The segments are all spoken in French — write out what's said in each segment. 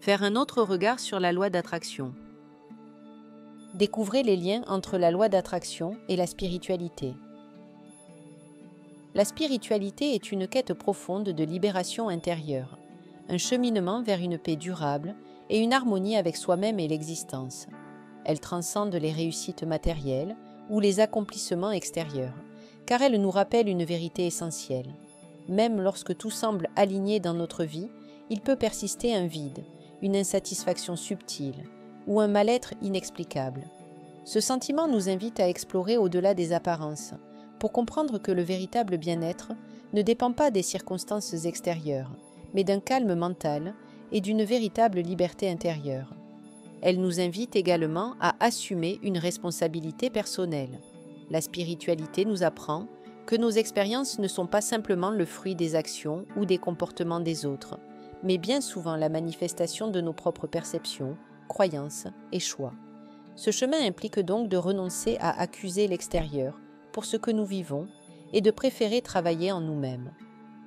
Faire un autre regard sur la loi d'attraction. Découvrez les liens entre la loi d'attraction et la spiritualité. La spiritualité est une quête profonde de libération intérieure, un cheminement vers une paix durable et une harmonie avec soi-même et l'existence. Elle transcende les réussites matérielles ou les accomplissements extérieurs, car elle nous rappelle une vérité essentielle. Même lorsque tout semble aligné dans notre vie, il peut persister un vide, une insatisfaction subtile ou un mal-être inexplicable. Ce sentiment nous invite à explorer au-delà des apparences, pour comprendre que le véritable bien-être ne dépend pas des circonstances extérieures, mais d'un calme mental et d'une véritable liberté intérieure. Elle nous invite également à assumer une responsabilité personnelle. La spiritualité nous apprend que nos expériences ne sont pas simplement le fruit des actions ou des comportements des autres, mais bien souvent la manifestation de nos propres perceptions, croyances et choix. Ce chemin implique donc de renoncer à accuser l'extérieur pour ce que nous vivons et de préférer travailler en nous-mêmes.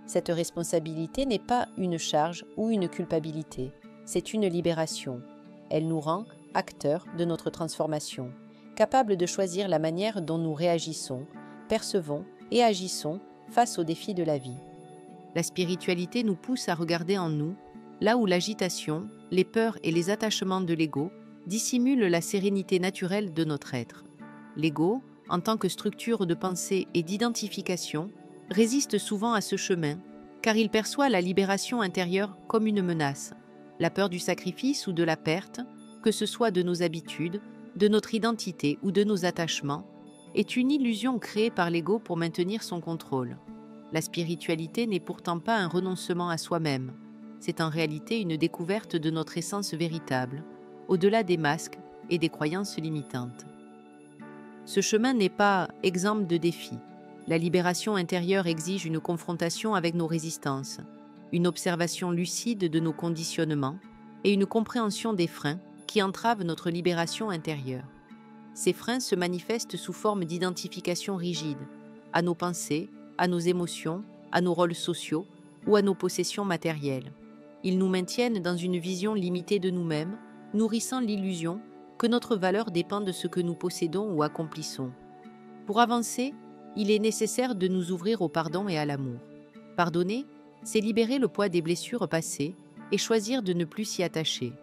Cette responsabilité n'est pas une charge ou une culpabilité, c'est une libération. Elle nous rend acteurs de notre transformation, capables de choisir la manière dont nous réagissons, percevons et agissons face aux défis de la vie. La spiritualité nous pousse à regarder en nous, là où l'agitation, les peurs et les attachements de l'ego dissimulent la sérénité naturelle de notre être. L'ego, en tant que structure de pensée et d'identification, résiste souvent à ce chemin, car il perçoit la libération intérieure comme une menace. La peur du sacrifice ou de la perte, que ce soit de nos habitudes, de notre identité ou de nos attachements, est une illusion créée par l'ego pour maintenir son contrôle. La spiritualité n'est pourtant pas un renoncement à soi-même. C'est en réalité une découverte de notre essence véritable, au-delà des masques et des croyances limitantes. Ce chemin n'est pas exempt de défis. La libération intérieure exige une confrontation avec nos résistances, une observation lucide de nos conditionnements et une compréhension des freins qui entravent notre libération intérieure. Ces freins se manifestent sous forme d'identification rigide à nos pensées, à nos émotions, à nos rôles sociaux ou à nos possessions matérielles. Ils nous maintiennent dans une vision limitée de nous-mêmes, nourrissant l'illusion que notre valeur dépend de ce que nous possédons ou accomplissons. Pour avancer, il est nécessaire de nous ouvrir au pardon et à l'amour. Pardonner, c'est libérer le poids des blessures passées et choisir de ne plus s'y attacher.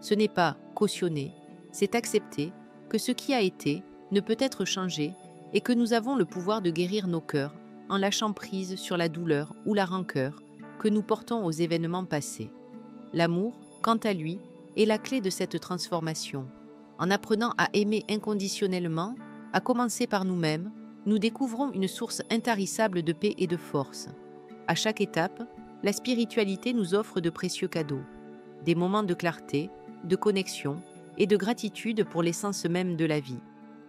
Ce n'est pas cautionner, c'est accepter que ce qui a été ne peut être changé et que nous avons le pouvoir de guérir nos cœurs en lâchant prise sur la douleur ou la rancœur que nous portons aux événements passés. L'amour, quant à lui, est la clé de cette transformation. En apprenant à aimer inconditionnellement, à commencer par nous-mêmes, nous découvrons une source intarissable de paix et de force. À chaque étape, la spiritualité nous offre de précieux cadeaux, des moments de clarté, de connexion et de gratitude pour l'essence même de la vie.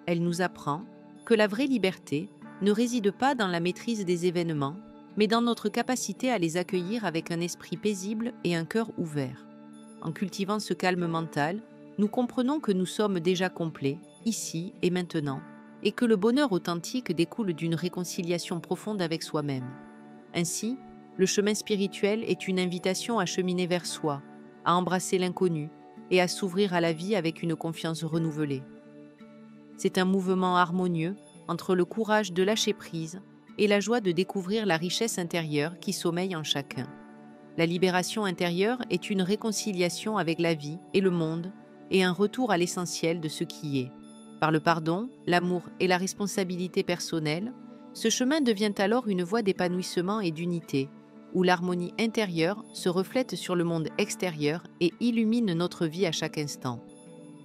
Elle nous apprend que la vraie liberté ne réside pas dans la maîtrise des événements, mais dans notre capacité à les accueillir avec un esprit paisible et un cœur ouvert. En cultivant ce calme mental, nous comprenons que nous sommes déjà complets, ici et maintenant, et que le bonheur authentique découle d'une réconciliation profonde avec soi-même. Ainsi, le chemin spirituel est une invitation à cheminer vers soi, à embrasser l'inconnu et à s'ouvrir à la vie avec une confiance renouvelée. C'est un mouvement harmonieux entre le courage de lâcher prise et la joie de découvrir la richesse intérieure qui sommeille en chacun. La libération intérieure est une réconciliation avec la vie et le monde et un retour à l'essentiel de ce qui est. Par le pardon, l'amour et la responsabilité personnelle, ce chemin devient alors une voie d'épanouissement et d'unité, où l'harmonie intérieure se reflète sur le monde extérieur et illumine notre vie à chaque instant.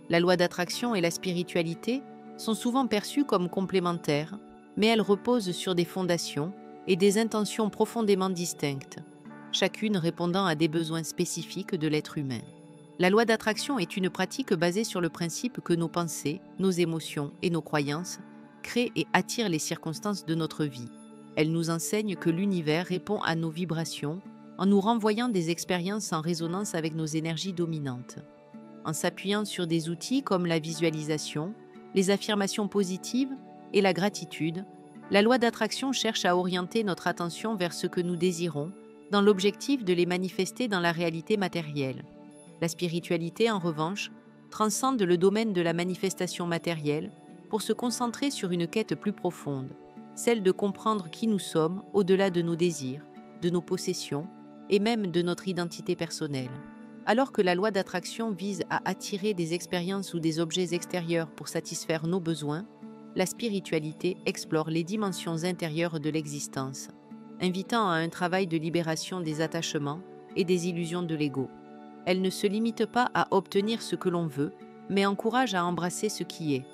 La loi d'attraction et la spiritualité sont souvent perçues comme complémentaires, mais elles reposent sur des fondations et des intentions profondément distinctes, chacune répondant à des besoins spécifiques de l'être humain. La loi d'attraction est une pratique basée sur le principe que nos pensées, nos émotions et nos croyances créent et attirent les circonstances de notre vie. Elle nous enseigne que l'univers répond à nos vibrations en nous renvoyant des expériences en résonance avec nos énergies dominantes. En s'appuyant sur des outils comme la visualisation, les affirmations positives et la gratitude, la loi d'attraction cherche à orienter notre attention vers ce que nous désirons dans l'objectif de les manifester dans la réalité matérielle. La spiritualité, en revanche, transcende le domaine de la manifestation matérielle pour se concentrer sur une quête plus profonde, celle de comprendre qui nous sommes au-delà de nos désirs, de nos possessions et même de notre identité personnelle. Alors que la loi d'attraction vise à attirer des expériences ou des objets extérieurs pour satisfaire nos besoins, la spiritualité explore les dimensions intérieures de l'existence, invitant à un travail de libération des attachements et des illusions de l'ego. Elle ne se limite pas à obtenir ce que l'on veut, mais encourage à embrasser ce qui est,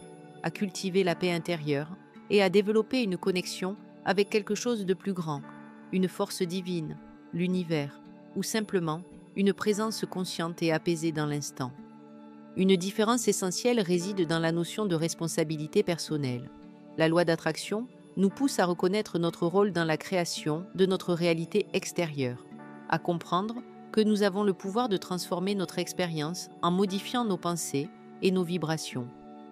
à cultiver la paix intérieure et à développer une connexion avec quelque chose de plus grand, une force divine, l'univers, ou simplement une présence consciente et apaisée dans l'instant. Une différence essentielle réside dans la notion de responsabilité personnelle. La loi d'attraction nous pousse à reconnaître notre rôle dans la création de notre réalité extérieure, à comprendre que nous avons le pouvoir de transformer notre expérience en modifiant nos pensées et nos vibrations.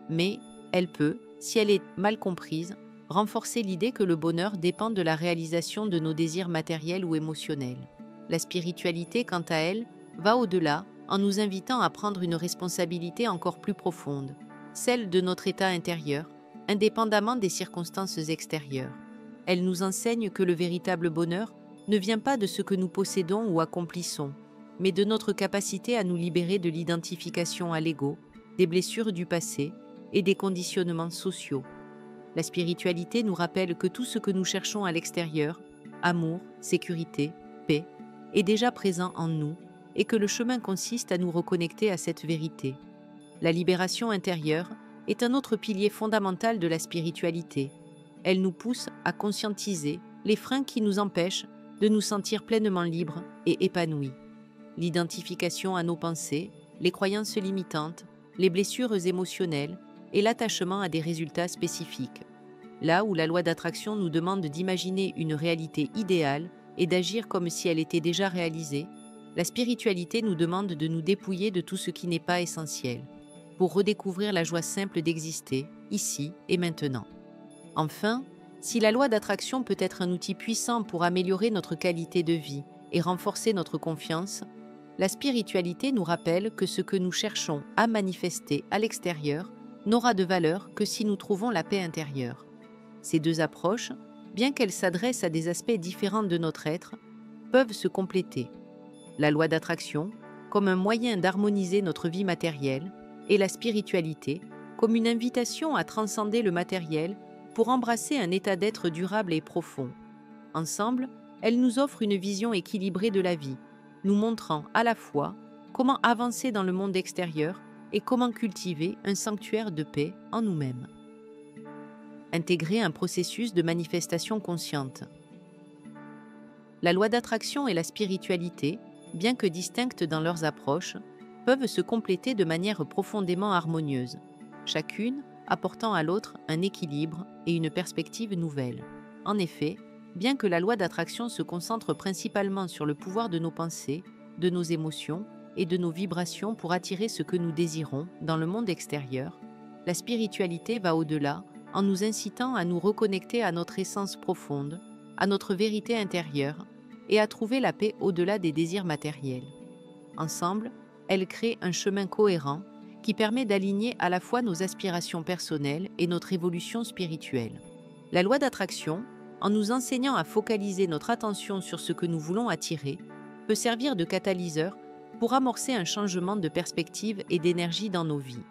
Mais elle peut, si elle est mal comprise, renforcer l'idée que le bonheur dépend de la réalisation de nos désirs matériels ou émotionnels. La spiritualité, quant à elle, va au-delà en nous invitant à prendre une responsabilité encore plus profonde, celle de notre état intérieur, indépendamment des circonstances extérieures. Elle nous enseigne que le véritable bonheur ne vient pas de ce que nous possédons ou accomplissons, mais de notre capacité à nous libérer de l'identification à l'ego, des blessures du passé et des conditionnements sociaux. La spiritualité nous rappelle que tout ce que nous cherchons à l'extérieur, amour, sécurité, paix, est déjà présent en nous et que le chemin consiste à nous reconnecter à cette vérité. La libération intérieure est un autre pilier fondamental de la spiritualité. Elle nous pousse à conscientiser les freins qui nous empêchent de nous sentir pleinement libres et épanouis. L'identification à nos pensées, les croyances limitantes, les blessures émotionnelles et l'attachement à des résultats spécifiques. Là où la loi d'attraction nous demande d'imaginer une réalité idéale et d'agir comme si elle était déjà réalisée, la spiritualité nous demande de nous dépouiller de tout ce qui n'est pas essentiel, pour redécouvrir la joie simple d'exister, ici et maintenant. Enfin, si la loi d'attraction peut être un outil puissant pour améliorer notre qualité de vie et renforcer notre confiance, la spiritualité nous rappelle que ce que nous cherchons à manifester à l'extérieur n'aura de valeur que si nous trouvons la paix intérieure. Ces deux approches, bien qu'elles s'adressent à des aspects différents de notre être, peuvent se compléter. La loi d'attraction, comme un moyen d'harmoniser notre vie matérielle, et la spiritualité, comme une invitation à transcender le matériel pour embrasser un état d'être durable et profond. Ensemble, elles nous offrent une vision équilibrée de la vie, nous montrant à la fois comment avancer dans le monde extérieur et comment cultiver un sanctuaire de paix en nous-mêmes. Intégrer un processus de manifestation consciente. La loi d'attraction et la spiritualité, bien que distinctes dans leurs approches, peuvent se compléter de manière profondément harmonieuse, chacune apportant à l'autre un équilibre et une perspective nouvelle. En effet, bien que la loi d'attraction se concentre principalement sur le pouvoir de nos pensées, de nos émotions et de nos vibrations pour attirer ce que nous désirons dans le monde extérieur, la spiritualité va au-delà en nous incitant à nous reconnecter à notre essence profonde, à notre vérité intérieure et à trouver la paix au-delà des désirs matériels. Ensemble, elles créent un chemin cohérent qui permet d'aligner à la fois nos aspirations personnelles et notre évolution spirituelle. La loi d'attraction, en nous enseignant à focaliser notre attention sur ce que nous voulons attirer, peut servir de catalyseur pour amorcer un changement de perspective et d'énergie dans nos vies.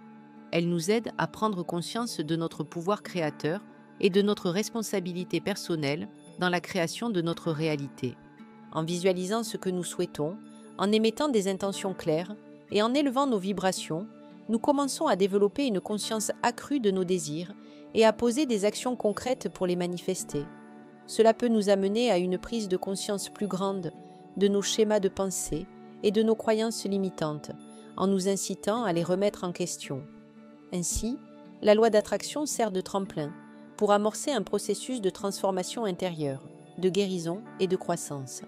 Elle nous aide à prendre conscience de notre pouvoir créateur et de notre responsabilité personnelle dans la création de notre réalité. En visualisant ce que nous souhaitons, en émettant des intentions claires et en élevant nos vibrations, nous commençons à développer une conscience accrue de nos désirs et à poser des actions concrètes pour les manifester. Cela peut nous amener à une prise de conscience plus grande de nos schémas de pensée et de nos croyances limitantes, en nous incitant à les remettre en question. Ainsi, la loi d'attraction sert de tremplin pour amorcer un processus de transformation intérieure, de guérison et de croissance.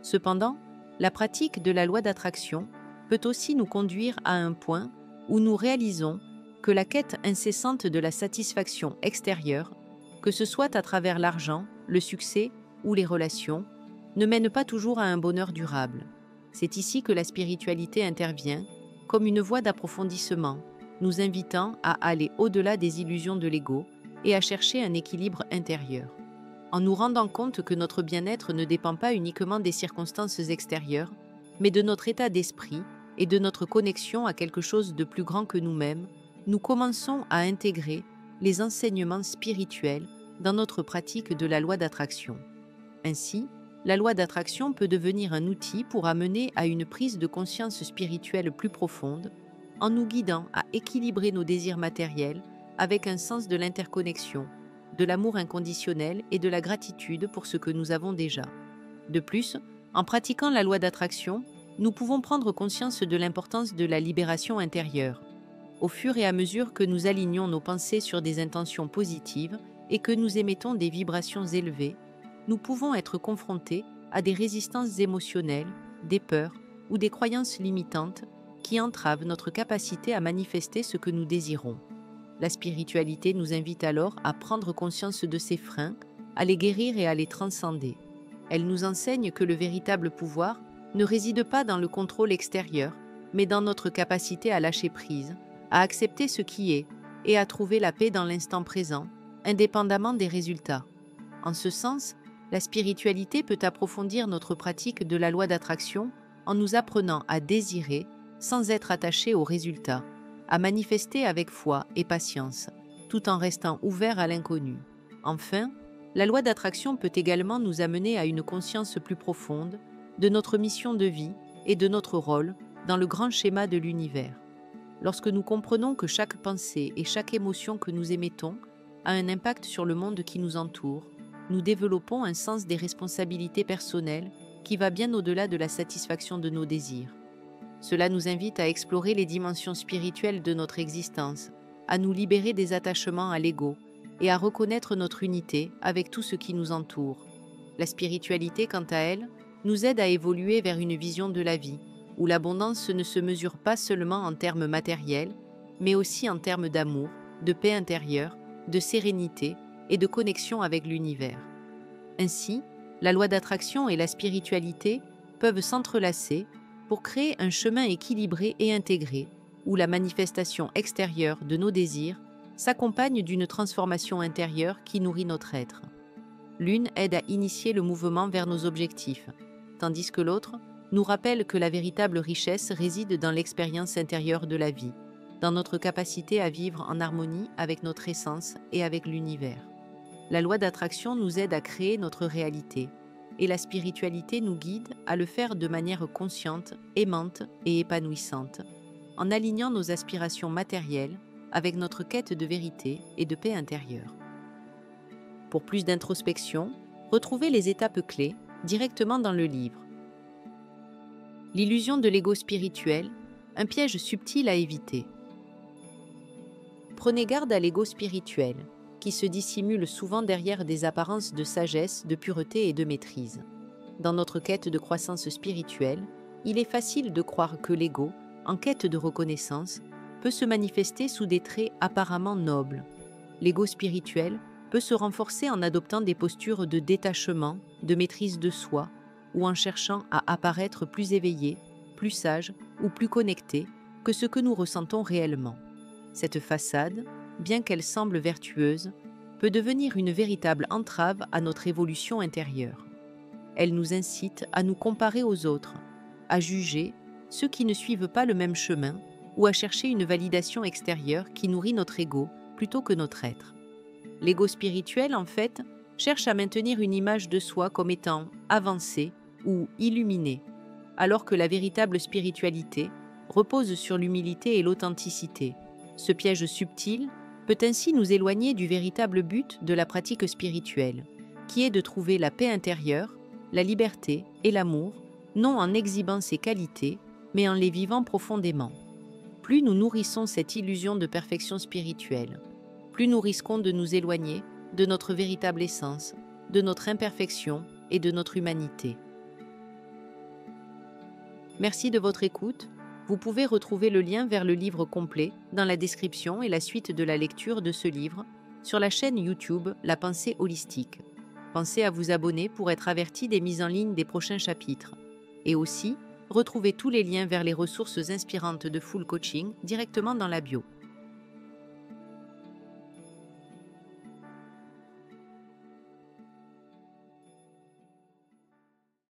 Cependant, la pratique de la loi d'attraction peut aussi nous conduire à un point où nous réalisons que la quête incessante de la satisfaction extérieure, que ce soit à travers l'argent, le succès ou les relations, ne mène pas toujours à un bonheur durable. C'est ici que la spiritualité intervient, comme une voie d'approfondissement, nous invitant à aller au-delà des illusions de l'ego et à chercher un équilibre intérieur. En nous rendant compte que notre bien-être ne dépend pas uniquement des circonstances extérieures, mais de notre état d'esprit et de notre connexion à quelque chose de plus grand que nous-mêmes, nous commençons à intégrer les enseignements spirituels dans notre pratique de la loi d'attraction. Ainsi, la loi d'attraction peut devenir un outil pour amener à une prise de conscience spirituelle plus profonde, en nous guidant à équilibrer nos désirs matériels avec un sens de l'interconnexion, de l'amour inconditionnel et de la gratitude pour ce que nous avons déjà. De plus, en pratiquant la loi d'attraction, nous pouvons prendre conscience de l'importance de la libération intérieure. Au fur et à mesure que nous alignons nos pensées sur des intentions positives et que nous émettons des vibrations élevées, nous pouvons être confrontés à des résistances émotionnelles, des peurs ou des croyances limitantes qui entravent notre capacité à manifester ce que nous désirons. La spiritualité nous invite alors à prendre conscience de ces freins, à les guérir et à les transcender. Elle nous enseigne que le véritable pouvoir ne réside pas dans le contrôle extérieur, mais dans notre capacité à lâcher prise, à accepter ce qui est et à trouver la paix dans l'instant présent, indépendamment des résultats. En ce sens, la spiritualité peut approfondir notre pratique de la loi d'attraction en nous apprenant à désirer sans être attaché aux résultats, à manifester avec foi et patience, tout en restant ouvert à l'inconnu. Enfin, la loi d'attraction peut également nous amener à une conscience plus profonde de notre mission de vie et de notre rôle dans le grand schéma de l'univers. Lorsque nous comprenons que chaque pensée et chaque émotion que nous émettons a un impact sur le monde qui nous entoure, nous développons un sens des responsabilités personnelles qui va bien au-delà de la satisfaction de nos désirs. Cela nous invite à explorer les dimensions spirituelles de notre existence, à nous libérer des attachements à l'ego et à reconnaître notre unité avec tout ce qui nous entoure. La spiritualité, quant à elle, nous aide à évoluer vers une vision de la vie, où l'abondance ne se mesure pas seulement en termes matériels, mais aussi en termes d'amour, de paix intérieure, de sérénité et de connexion avec l'univers. Ainsi, la loi d'attraction et la spiritualité peuvent s'entrelacer pour créer un chemin équilibré et intégré, où la manifestation extérieure de nos désirs s'accompagne d'une transformation intérieure qui nourrit notre être. L'une aide à initier le mouvement vers nos objectifs, tandis que l'autre nous rappelle que la véritable richesse réside dans l'expérience intérieure de la vie, dans notre capacité à vivre en harmonie avec notre essence et avec l'univers. La loi d'attraction nous aide à créer notre réalité, et la spiritualité nous guide à le faire de manière consciente, aimante et épanouissante, en alignant nos aspirations matérielles avec notre quête de vérité et de paix intérieure. Pour plus d'introspection, retrouvez les étapes clés directement dans le livre. L'illusion de l'ego spirituel, un piège subtil à éviter. Prenez garde à l'ego spirituel, qui se dissimule souvent derrière des apparences de sagesse, de pureté et de maîtrise. Dans notre quête de croissance spirituelle, il est facile de croire que l'ego, en quête de reconnaissance, peut se manifester sous des traits apparemment nobles. L'ego spirituel peut se renforcer en adoptant des postures de détachement, de maîtrise de soi, ou en cherchant à apparaître plus éveillé, plus sage ou plus connecté que ce que nous ressentons réellement. Cette façade, bien qu'elle semble vertueuse, peut devenir une véritable entrave à notre évolution intérieure. Elle nous incite à nous comparer aux autres, à juger ceux qui ne suivent pas le même chemin ou à chercher une validation extérieure qui nourrit notre ego plutôt que notre être. L'ego spirituel, en fait, cherche à maintenir une image de soi comme étant avancé ou illuminé, alors que la véritable spiritualité repose sur l'humilité et l'authenticité. Ce piège subtil peut ainsi nous éloigner du véritable but de la pratique spirituelle, qui est de trouver la paix intérieure, la liberté et l'amour, non en exhibant ces qualités, mais en les vivant profondément. Plus nous nourrissons cette illusion de perfection spirituelle, plus nous risquons de nous éloigner de notre véritable essence, de notre imperfection et de notre humanité. Merci de votre écoute. Vous pouvez retrouver le lien vers le livre complet dans la description et la suite de la lecture de ce livre sur la chaîne YouTube La Pensée Holistique. Pensez à vous abonner pour être averti des mises en ligne des prochains chapitres. Et aussi, Retrouvez tous les liens vers les ressources inspirantes de Full Coaching directement dans la bio.